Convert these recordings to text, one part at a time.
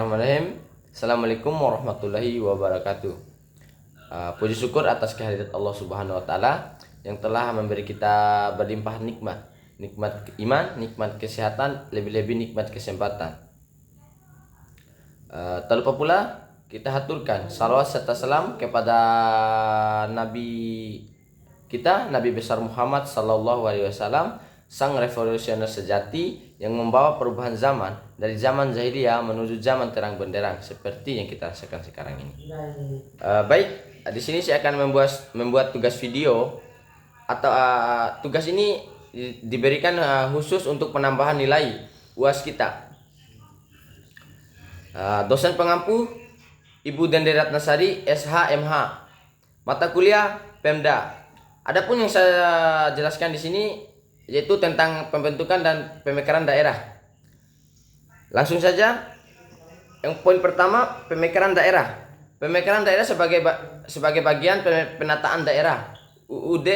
Bismillahirrahmanirrahim. Assalamualaikum warahmatullahi wabarakatuh. Puji syukur atas kehadirat Allah Subhanahu wa Ta'ala yang telah memberi kita berlimpah nikmat, nikmat iman, nikmat kesehatan, lebih-lebih nikmat kesempatan. Tak lupa pula kita haturkan salawat serta salam kepada Nabi kita, Nabi besar Muhammad Sallallahu Alaihi Wasallam, sang revolusioner sejati yang membawa perubahan zaman dari zaman jahiliyah menuju zaman terang benderang seperti yang kita rasakan sekarang ini. Baik, di sini saya akan membuat tugas video atau tugas ini diberikan khusus untuk penambahan nilai UAS kita. Dosen pengampu Ibu Dende Ratnasari SH.MH, mata kuliah Pemda. Adapun yang saya jelaskan di sini yaitu tentang pembentukan dan pemekaran daerah. Langsung saja, yang poin pertama, pemekaran daerah. Pemekaran daerah sebagai bagian penataan daerah UUD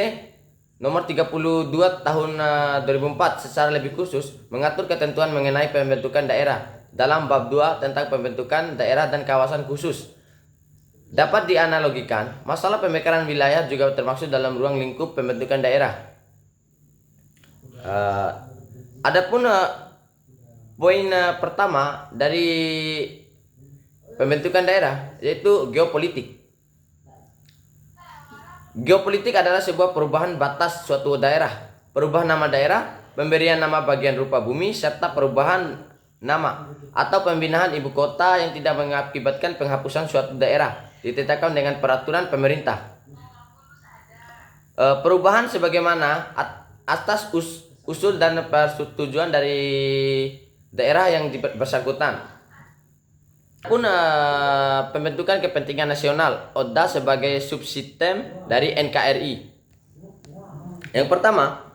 nomor 32 tahun 2004 secara lebih khusus mengatur ketentuan mengenai pembentukan daerah dalam bab 2 tentang pembentukan daerah dan kawasan khusus. Dapat dianalogikan, masalah pemekaran wilayah juga termasuk dalam ruang lingkup pembentukan daerah. Adapun poin pertama dari pembentukan daerah yaitu geopolitik. Geopolitik adalah sebuah perubahan batas suatu daerah, perubahan nama daerah, pemberian nama bagian rupa bumi, serta perubahan nama atau pembinaan ibu kota yang tidak mengakibatkan penghapusan suatu daerah ditetapkan dengan peraturan pemerintah. Perubahan sebagaimana atas usul dan persetujuan dari daerah yang bersangkutan. Pun pembentukan kepentingan nasional ODA sebagai subsistem dari NKRI. Yang pertama,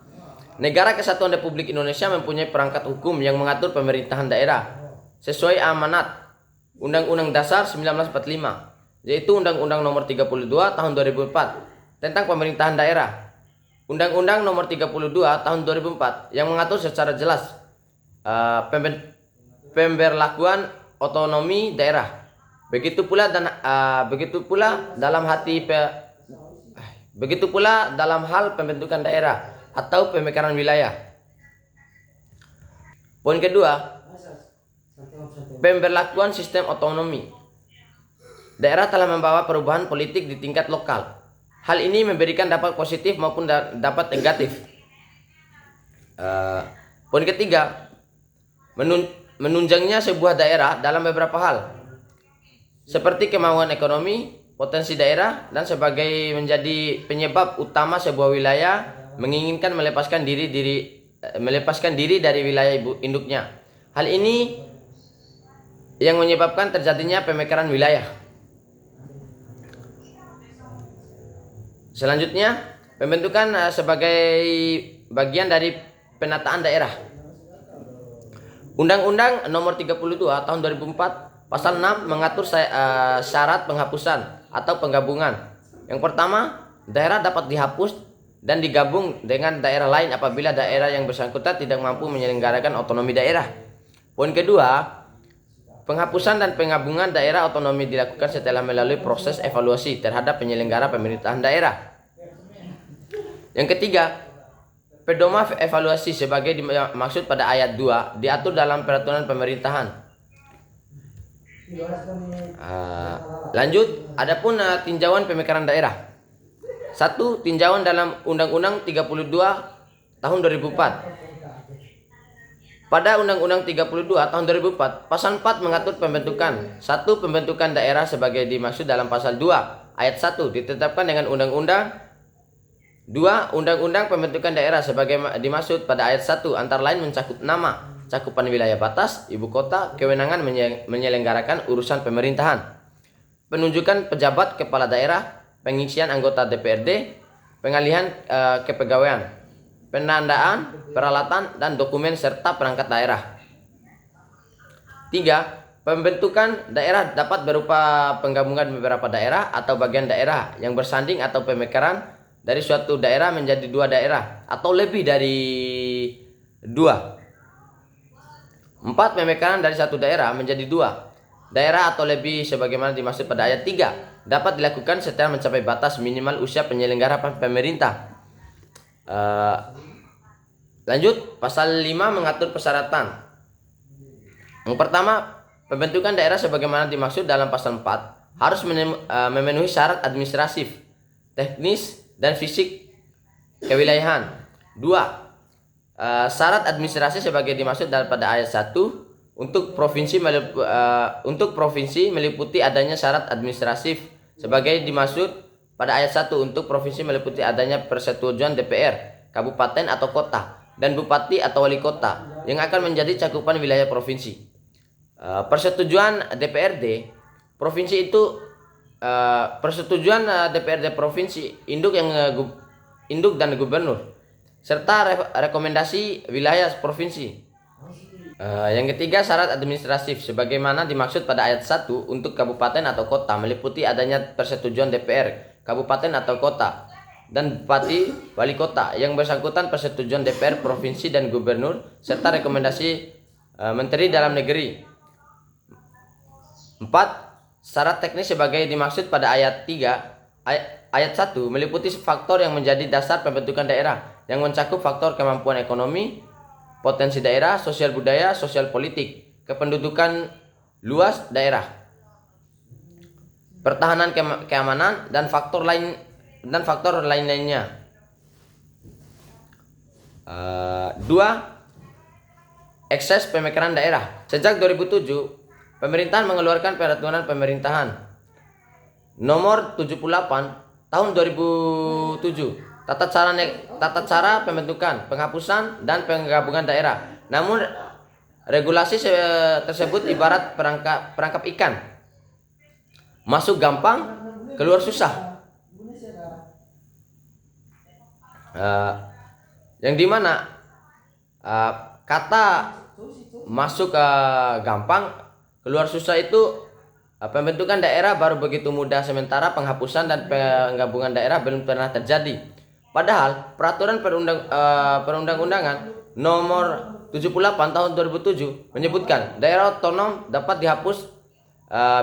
Negara Kesatuan Republik Indonesia mempunyai perangkat hukum yang mengatur pemerintahan daerah sesuai amanat Undang-Undang Dasar 1945, yaitu Undang-Undang Nomor 32 Tahun 2004 tentang pemerintahan daerah. Undang-Undang Nomor 32 Tahun 2004 yang mengatur secara jelas pemberlakuan otonomi daerah. Begitu pula dalam hal pembentukan daerah atau pemekaran wilayah. Poin kedua, pemberlakuan sistem otonomi. Daerah telah membawa perubahan politik di tingkat lokal. Hal ini memberikan dampak positif maupun dampak negatif. Poin ketiga, menunjangnya sebuah daerah dalam beberapa hal, seperti kemauan ekonomi, potensi daerah, dan sebagai menjadi penyebab utama sebuah wilayah menginginkan melepaskan diri dari wilayah induknya. Hal ini yang menyebabkan terjadinya pemekaran wilayah. Selanjutnya, pembentukan sebagai bagian dari penataan daerah. Undang-Undang Nomor 32 Tahun 2004 Pasal 6 mengatur syarat penghapusan atau penggabungan. Yang pertama, daerah dapat dihapus dan digabung dengan daerah lain apabila daerah yang bersangkutan tidak mampu menyelenggarakan otonomi daerah. Poin kedua, penghapusan dan penggabungan daerah otonomi dilakukan setelah melalui proses evaluasi terhadap penyelenggara pemerintahan daerah. Yang ketiga, pedoman evaluasi sebagai dimaksud pada ayat 2 diatur dalam peraturan pemerintahan. Lanjut, adapun tinjauan pemekaran daerah. 1. Tinjauan dalam Undang-Undang 32 Tahun 2004. Pada Undang-Undang 32 Tahun 2004, Pasal 4 mengatur pembentukan. 1. Pembentukan daerah sebagai dimaksud dalam Pasal 2 Ayat 1 ditetapkan dengan Undang-Undang. 2. Undang-Undang Pembentukan Daerah sebagai dimaksud pada ayat 1 antara lain mencakup nama, cakupan wilayah batas, ibu kota, kewenangan menyelenggarakan urusan pemerintahan, penunjukan pejabat kepala daerah, pengisian anggota DPRD, pengalihan kepegawaian, penandaan, peralatan, dan dokumen serta perangkat daerah. 3. Pembentukan daerah dapat berupa penggabungan beberapa daerah atau bagian daerah yang bersanding atau pemekaran dari suatu daerah menjadi dua daerah atau lebih dari dua. 4. Pemekaran dari satu daerah menjadi dua. daerah atau lebih sebagaimana dimaksud pada ayat 3 dapat dilakukan setelah mencapai batas minimal usia penyelenggara pemerintah. Lanjut, pasal 5 mengatur persyaratan. Yang pertama, pembentukan daerah sebagaimana dimaksud dalam pasal 4 harus memenuhi syarat administratif, teknis, dan fisik kewilayahan. 2. Syarat administrasi sebagai dimaksud pada ayat 1 untuk provinsi meliputi adanya syarat administratif sebagai dimaksud pada ayat 1 untuk provinsi meliputi adanya persetujuan DPR, kabupaten atau kota, dan bupati atau wali kota yang akan menjadi cakupan wilayah provinsi. Persetujuan DPRD provinsi itu persetujuan DPRD provinsi induk dan gubernur serta rekomendasi wilayah provinsi. Yang ketiga, syarat administratif sebagaimana dimaksud pada ayat 1 untuk kabupaten atau kota meliputi adanya persetujuan DPR, kabupaten atau kota, dan bupati wali kota yang bersangkutan persetujuan DPR provinsi dan gubernur serta rekomendasi Menteri Dalam Negeri. 4. Syarat teknis sebagai dimaksud pada ayat 3 ayat 1 meliputi faktor yang menjadi dasar pembentukan daerah yang mencakup faktor kemampuan ekonomi, potensi daerah, sosial budaya, sosial politik, kependudukan luas daerah, pertahanan keamanan, dan faktor lainnya. 2. Ekses pemekaran daerah. Sejak 2007, pemerintahan mengeluarkan peraturan pemerintahan nomor 78 tahun 2007 tata cara pembentukan, penghapusan, dan penggabungan daerah. Namun regulasi tersebut ibarat perangkap ikan, masuk gampang, keluar susah. Yang dimana kata masuk gampang, keluar susah itu pembentukan daerah baru begitu mudah, sementara penghapusan dan penggabungan daerah belum pernah terjadi. Padahal peraturan perundang-undangan nomor 78 tahun 2007 menyebutkan daerah otonom dapat dihapus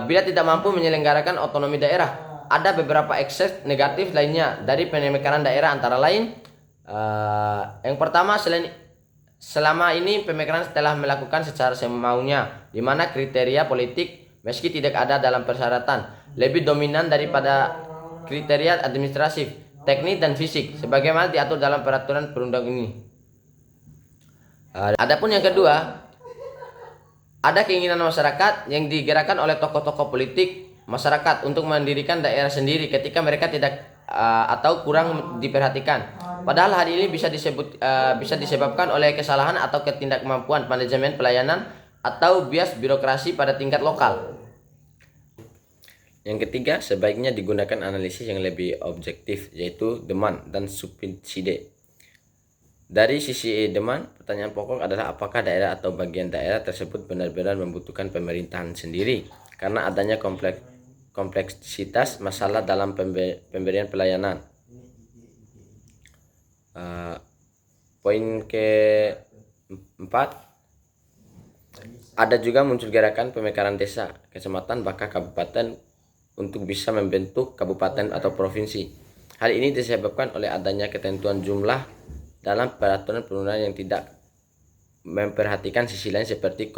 bila tidak mampu menyelenggarakan otonomi daerah. Ada beberapa ekses negatif lainnya dari pemekaran daerah, antara lain yang pertama, selama ini pemekaran telah melakukan secara semaunya, di mana kriteria politik meski tidak ada dalam persyaratan lebih dominan daripada kriteria administratif, teknis, dan fisik sebagaimana diatur dalam peraturan perundang ini. Adapun yang kedua, ada keinginan masyarakat yang digerakkan oleh tokoh-tokoh politik masyarakat untuk mendirikan daerah sendiri ketika mereka tidak atau kurang diperhatikan. Padahal hal ini bisa disebabkan oleh kesalahan atau ketidakmampuan manajemen pelayanan atau bias birokrasi pada tingkat lokal. Yang ketiga, sebaiknya digunakan analisis yang lebih objektif, yaitu demand dan subsidi. Dari sisi demand, pertanyaan pokok adalah apakah daerah atau bagian daerah tersebut benar-benar membutuhkan pemerintahan sendiri karena adanya kompleksitas masalah dalam pemberian pelayanan. Poin keempat, ada juga muncul gerakan pemekaran desa, kecamatan, bahkan kabupaten untuk bisa membentuk kabupaten atau provinsi. Hal ini disebabkan oleh adanya ketentuan jumlah dalam peraturan perundangan yang tidak memperhatikan sisi lain seperti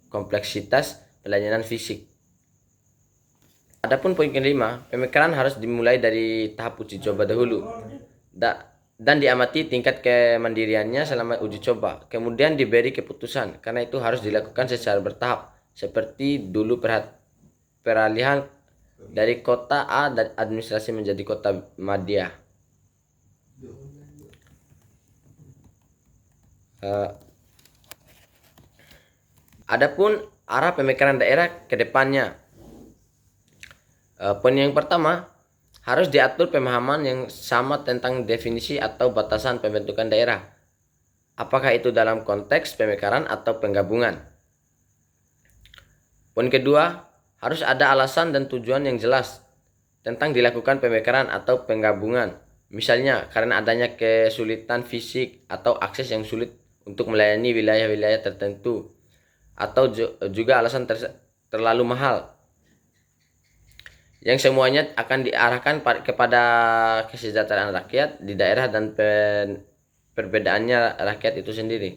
kompleksitas pelayanan fisik. Adapun poin kelima, pemekaran harus dimulai dari tahap uji coba dahulu dan diamati tingkat kemandiriannya selama uji coba, kemudian diberi keputusan. Karena itu harus dilakukan secara bertahap, seperti dulu peralihan dari kota A dan administrasi menjadi kota Madya. Adapun arah pemekaran daerah ke depannya. Poin yang pertama, harus diatur pemahaman yang sama tentang definisi atau batasan pembentukan daerah. Apakah itu dalam konteks pemekaran atau penggabungan? Poin kedua, harus ada alasan dan tujuan yang jelas tentang dilakukan pemekaran atau penggabungan. Misalnya karena adanya kesulitan fisik atau akses yang sulit untuk melayani wilayah-wilayah tertentu, atau juga alasan terlalu mahal, yang semuanya akan diarahkan kepada kesejahteraan rakyat di daerah dan perbedaannya rakyat itu sendiri.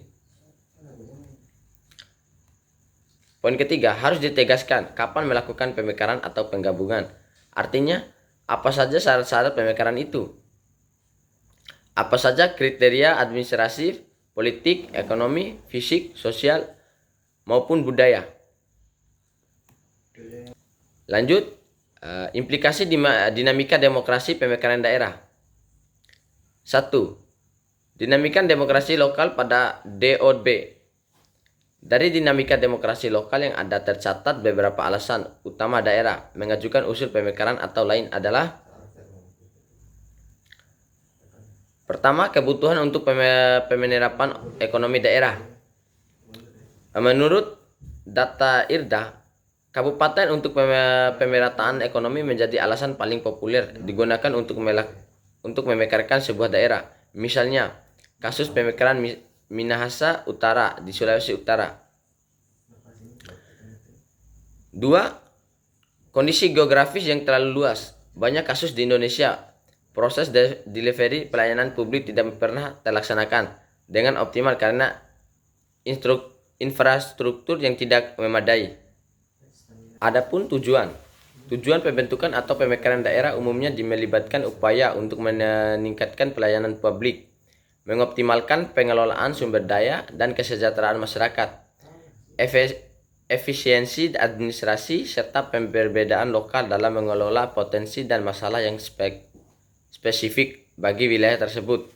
Poin ketiga, harus ditegaskan kapan melakukan pemekaran atau penggabungan. Artinya, apa saja syarat-syarat pemekaran itu? Apa saja kriteria administratif, politik, ekonomi, fisik, sosial, maupun budaya. Lanjut, implikasi dinamika demokrasi pemekaran daerah. 1. Dinamika demokrasi lokal pada DOB. Dari dinamika demokrasi lokal yang ada tercatat beberapa alasan utama daerah mengajukan usul pemekaran atau lain adalah: pertama, kebutuhan untuk penyerapan ekonomi daerah. Menurut data IRDA, kabupaten untuk pemerataan ekonomi menjadi alasan paling populer digunakan untuk memekarkan sebuah daerah. Misalnya, kasus pemekaran Minahasa Utara di Sulawesi Utara. 2. Kondisi geografis yang terlalu luas. Banyak kasus di Indonesia, proses delivery pelayanan publik tidak pernah terlaksanakan dengan optimal karena infrastruktur yang tidak memadai. Adapun tujuan pembentukan atau pemekaran daerah umumnya melibatkan upaya untuk meningkatkan pelayanan publik, mengoptimalkan pengelolaan sumber daya dan kesejahteraan masyarakat, efisiensi administrasi, serta perbedaan lokal dalam mengelola potensi dan masalah yang spesifik bagi wilayah tersebut.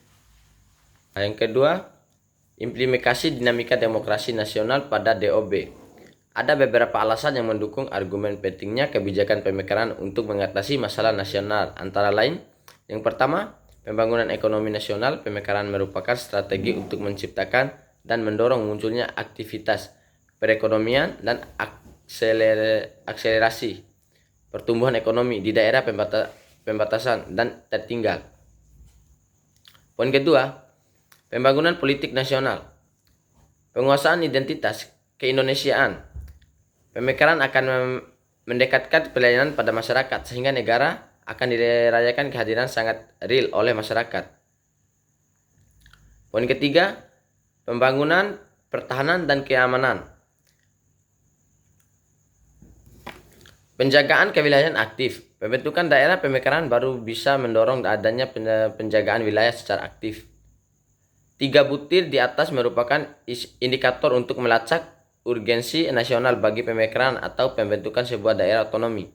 Yang kedua, implementasi dinamika demokrasi nasional pada DOB. Ada beberapa alasan yang mendukung argumen pentingnya kebijakan pemekaran untuk mengatasi masalah nasional, antara lain: yang pertama, pembangunan ekonomi nasional. Pemekaran merupakan strategi untuk menciptakan dan mendorong munculnya aktivitas perekonomian dan akselerasi pertumbuhan ekonomi di daerah pembatasan dan tertinggal. Poin kedua, pembangunan politik nasional. Penguasaan identitas keindonesiaan. Pemekaran akan mendekatkan pelayanan pada masyarakat sehingga negara akan dirayakan kehadiran sangat real oleh masyarakat. Poin ketiga, pembangunan, pertahanan, dan keamanan. Penjagaan kewilayahan aktif. Pembentukan daerah pemekaran baru bisa mendorong adanya penjagaan wilayah secara aktif. 3 butir di atas merupakan indikator untuk melacak urgensi nasional bagi pemekaran atau pembentukan sebuah daerah otonomi.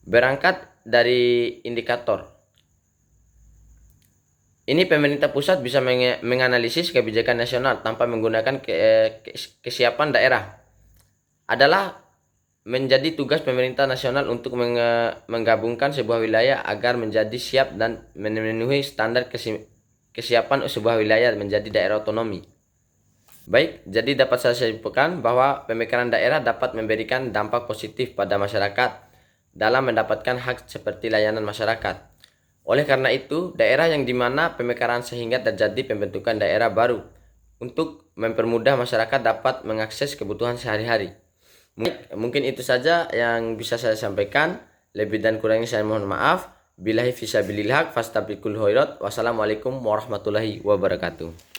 Berangkat dari indikator ini, pemerintah pusat bisa menganalisis kebijakan nasional tanpa menggunakan kesiapan daerah. Adalah menjadi tugas pemerintah nasional untuk menggabungkan sebuah wilayah agar menjadi siap dan memenuhi standar kesiapan sebuah wilayah menjadi daerah otonomi. Baik, jadi dapat saya simpulkan bahwa pemekaran daerah dapat memberikan dampak positif pada masyarakat dalam mendapatkan hak seperti layanan masyarakat. Oleh karena itu, daerah yang dimana pemekaran sehingga terjadi pembentukan daerah baru untuk mempermudah masyarakat dapat mengakses kebutuhan sehari-hari. Mungkin itu saja yang bisa saya sampaikan. Lebih dan kurangnya saya mohon maaf. Billahi fisabilil haq fastabiqul khairat. Wassalamualaikum warahmatullahi wabarakatuh.